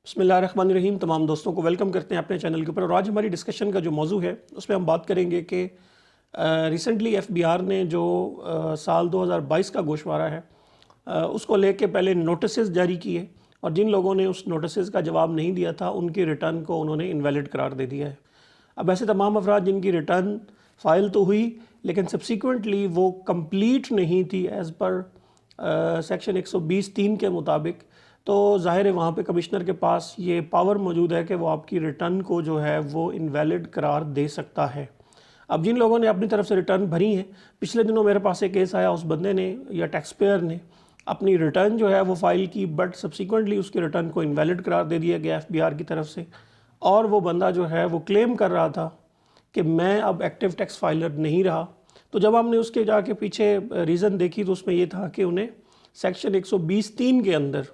बिस्मिल्लाहिर्रहमानिर्रहीम। तमाम दोस्तों को वेलकम करते हैं अपने चैनल के ऊपर। और आज हमारी डिस्कशन का जो मौजू है उसमें हम बात करेंगे कि रिसेंटली एफबीआर ने जो साल 2022 का गोशवारा है उसको लेके पहले नोटिसेस जारी किए और जिन लोगों ने उस नोटिसेस का जवाब नहीं दिया था उनके रिटर्न को उन्होंने इनवैलिड करार दे दिया है। अब ऐसे तमाम अफराद जिनकी रिटर्न फाइल तो हुई लेकिन सब्सिक्वेंटली वो कंप्लीट नहीं थी एज़ पर सेक्शन 120(3) के मुताबिक, तो ज़ाहिर है वहाँ पे कमिश्नर के पास ये पावर मौजूद है कि वो आपकी रिटर्न को जो है वो इनवैलिड करार दे सकता है। अब जिन लोगों ने अपनी तरफ से रिटर्न भरी हैं, पिछले दिनों मेरे पास एक केस आया, उस बंदे ने या टैक्स पेयर ने अपनी रिटर्न जो है वो फाइल की, बट सब्सिक्वेंटली उसके रिटर्न को इनवैलिड करार दे दिया गया एफबीआर की तरफ से। और वो बंदा जो है वो क्लेम कर रहा था कि मैं अब एक्टिव टैक्स फाइलर नहीं रहा। तो जब हमने उसके जाके पीछे रीज़न देखी तो उसमें ये था कि उन्हें सेक्शन 120(3) के अंदर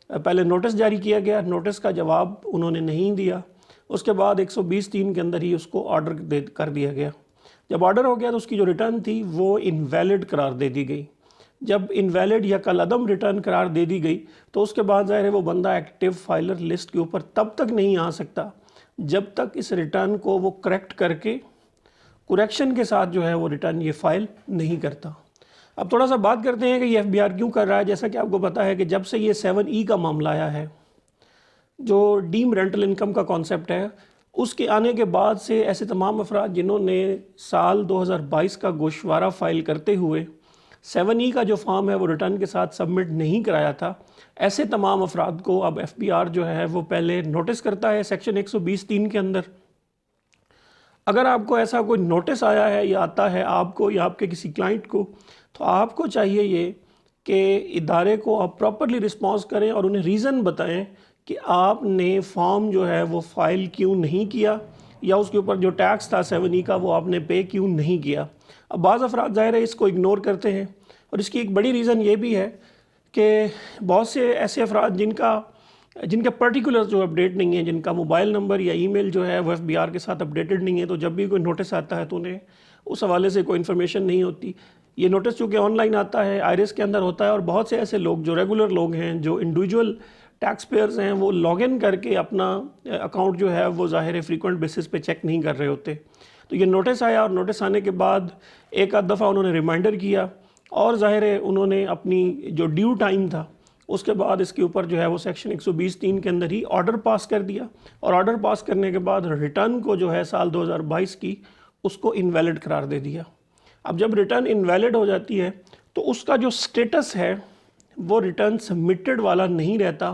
पहले नोटिस जारी किया गया, नोटिस का जवाब उन्होंने नहीं दिया, उसके बाद 120(3) के अंदर ही उसको ऑर्डर कर दिया गया। जब ऑर्डर हो गया तो उसकी जो रिटर्न थी वो इनवैलिड करार दे दी गई। जब इनवैलिड या कलअदम रिटर्न करार दे दी गई तो उसके बाद ज़ाहिर है वो बंदा एक्टिव फाइलर लिस्ट के ऊपर तब तक नहीं आ सकता जब तक इस रिटर्न को वो करेक्ट करके कुरेक्शन के साथ जो है वो रिटर्न ये फाइल नहीं करता। अब थोड़ा सा बात करते हैं कि ये एफबीआर क्यों कर रहा है। जैसा कि आपको पता है कि जब से ये 7E का मामला आया है, जो डीम रेंटल इनकम का कॉन्सेप्ट है, उसके आने के बाद से ऐसे तमाम अफराद जिन्होंने साल 2022 का गोशवारा फाइल करते हुए 7E का जो फॉर्म है वो रिटर्न के साथ सबमिट नहीं कराया था, ऐसे तमाम अफराद को अब एफबीआर जो है वो पहले नोटिस करता है सेक्शन 120(3) के अंदर। अगर आपको ऐसा कोई नोटिस आया है या आता है आपको या आपके किसी क्लाइंट को, तो आपको चाहिए ये कि इदारे को आप प्रॉपरली रिस्पॉन्स करें और उन्हें रीज़न बताएं कि आपने फॉर्म जो है वो फाइल क्यों नहीं किया या उसके ऊपर जो टैक्स था 7E का वो आपने पे क्यों नहीं किया। अब बाज़ अफराद ज़ाहिर है इसको इग्नोर करते हैं और इसकी एक बड़ी रीज़न ये भी है कि बहुत से ऐसे अफराद जिनका पर्टिकुलर जो अपडेट नहीं है, जिनका मोबाइल नंबर या ईमेल जो है वो एफबीआर के साथ अपडेटेड नहीं है, तो जब भी कोई नोटिस आता है तो उन्हें उस हवाले से कोई इन्फॉर्मेशन नहीं होती। ये नोटिस चूँकि ऑनलाइन आता है, आईरिस के अंदर होता है और बहुत से ऐसे लोग जो रेगुलर लोग हैं, जो इंडिविजुअल टैक्स पेयर्स हैं, वो लॉग इन करके अपना अकाउंट जो है वो ज़ाहिर है फ्रीक्वेंट बेसिस पे चेक नहीं कर रहे होते। तो ये नोटिस आया और नोटिस आने के बाद एक आध दफ़ा उन्होंने रिमाइंडर किया और ज़ाहिर है उन्होंने अपनी जो ड्यू टाइम था उसके बाद इसके ऊपर जो है वो सेक्शन 120(3) के अंदर ही ऑर्डर पास कर दिया और ऑर्डर पास करने के बाद रिटर्न को जो है साल 2022 की उसको इनवैलिड करार दे दिया। अब जब रिटर्न इनवैलिड हो जाती है तो उसका जो स्टेटस है वो रिटर्न सबमिटेड वाला नहीं रहता।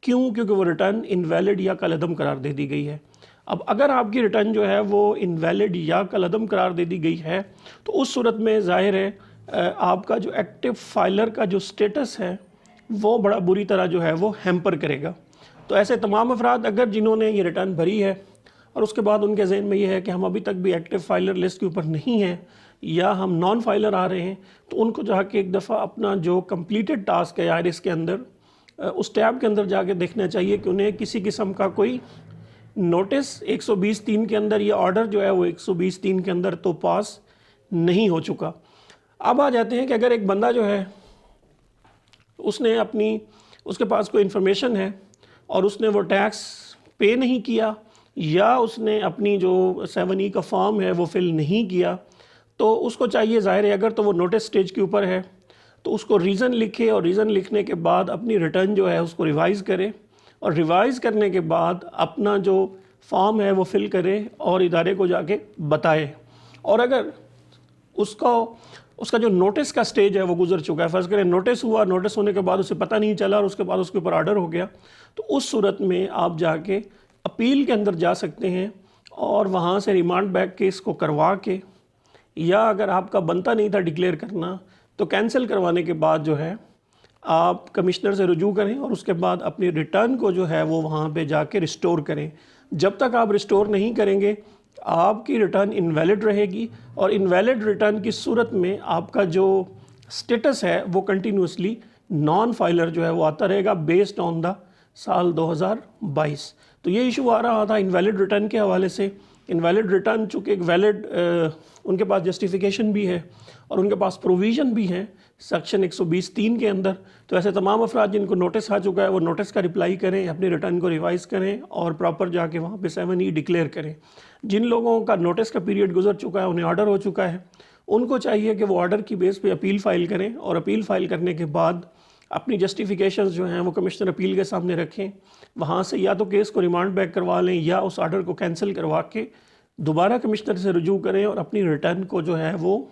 क्यों? क्योंकि वो रिटर्न इनवैलिड या कलअदम करार दे दी गई है। अब अगर आपकी रिटर्न जो है वो इनवैलिड या कलअदम करार दे दी गई है तो उस सूरत में ज़ाहिर है आपका जो एक्टिव फाइलर का जो स्टेटस है वो बड़ा बुरी तरह जो है वो हैम्पर करेगा। तो ऐसे तमाम अफराद अगर जिन्होंने ये रिटर्न भरी है और उसके बाद उनके जहन में ये है कि हम अभी तक भी एक्टिव फाइलर लिस्ट के ऊपर नहीं हैं या हम नॉन फाइलर आ रहे हैं, तो उनको जाके एक दफ़ा अपना जो कंप्लीटेड टास्क है आईरिस के अंदर उस टैब के अंदर जाके देखना चाहिए कि उन्हें किसी किस्म का कोई नोटिस 120(3) के अंदर या ऑर्डर जो है वो 120(3) के अंदर तो पास नहीं हो चुका। अब आ जाते हैं कि अगर एक बंदा जो है उसके पास कोई इन्फॉर्मेशन है और उसने वो टैक्स पे नहीं किया या उसने अपनी जो 7E का फॉर्म है वो फिल नहीं किया, तो उसको चाहिए ज़ाहिर है अगर तो वो नोटिस स्टेज के ऊपर है तो उसको रीज़न लिखे और रीज़न लिखने के बाद अपनी रिटर्न जो है उसको रिवाइज़ करे और रिवाइज़ करने के बाद अपना जो फॉर्म है वो फिल करे और इदारे को जाके बताए। और अगर उसका जो नोटिस का स्टेज है वो गुजर चुका है, फ़र्ज़ करें नोटिस हुआ, नोटिस होने के बाद उसे पता नहीं चला और उसके बाद उसके ऊपर ऑर्डर हो गया, तो उस सूरत में आप जाके अपील के अंदर जा सकते हैं और वहाँ से रिमांड बैक केस को करवा के, या अगर आपका बनता नहीं था डिक्लेयर करना तो कैंसिल करवाने के बाद जो है आप कमिश्नर से रुजू करें और उसके बाद अपनी रिटर्न को जो है वो वहाँ पे जाके रिस्टोर करें। जब तक आप रिस्टोर नहीं करेंगे आपकी रिटर्न इनवैलिड रहेगी और इनवैलिड रिटर्न की सूरत में आपका जो स्टेटस है वो कंटिन्यूसली नॉन फाइलर जो है वो आता रहेगा बेस्ड ऑन द साल 2022। तो ये इशू आ रहा था इनवैलिड रिटर्न के हवाले से इनवैलिड रिटर्न चूँकि एक वैलिड उनके पास जस्टिफिकेशन भी है और उनके पास प्रोविज़न भी है सेक्शन 120(3) के अंदर, तो ऐसे तमाम अफराद जिनको नोटिस आ चुका है वो नोटिस का रिप्लाई करें, अपनी रिटर्न को रिवाइज़ करें और प्रॉपर जाके वहाँ पे 7E डिक्लेयर करें। जिन लोगों का नोटिस का पीरियड गुजर चुका है, उन्हें ऑर्डर हो चुका है, उनको चाहिए कि वो ऑर्डर की बेस पे अपील फ़ाइल करें और अपील फ़ाइल करने के बाद अपनी जस्टिफिकेशंस जो हैं वो कमिश्नर अपील के सामने रखें। वहाँ से या तो केस को रिमांड बैक करवा लें या उस ऑर्डर को कैंसिल करवा के दोबारा कमिश्नर से रुजू करें और अपनी रिटर्न को जो है वो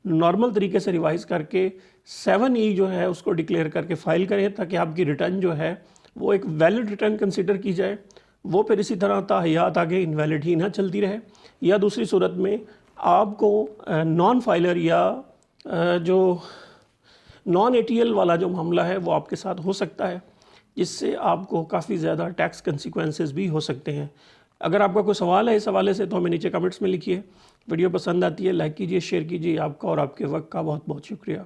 नॉर्मल तरीके से रिवाइज़ करके 7E जो है उसको डिक्लेयर करके फ़ाइल करें, ताकि आपकी रिटर्न जो है वो एक वैलिड रिटर्न कंसिडर की जाए। वो फिर इसी तरह ताहयात आगे इनवैलिड ही ना चलती रहे, या दूसरी सूरत में आपको नॉन फाइलर या जो नॉन ATL वाला जो मामला है वो आपके साथ हो सकता है, जिससे आपको काफ़ी ज़्यादा टैक्स कंसिक्वेंसेस भी हो सकते हैं। अगर आपका कोई सवाल है इस हवाले से तो हमें नीचे कमेंट्स में लिखिए। वीडियो पसंद आती है लाइक कीजिए, शेयर कीजिए। आपका और आपके वक्त का बहुत बहुत शुक्रिया।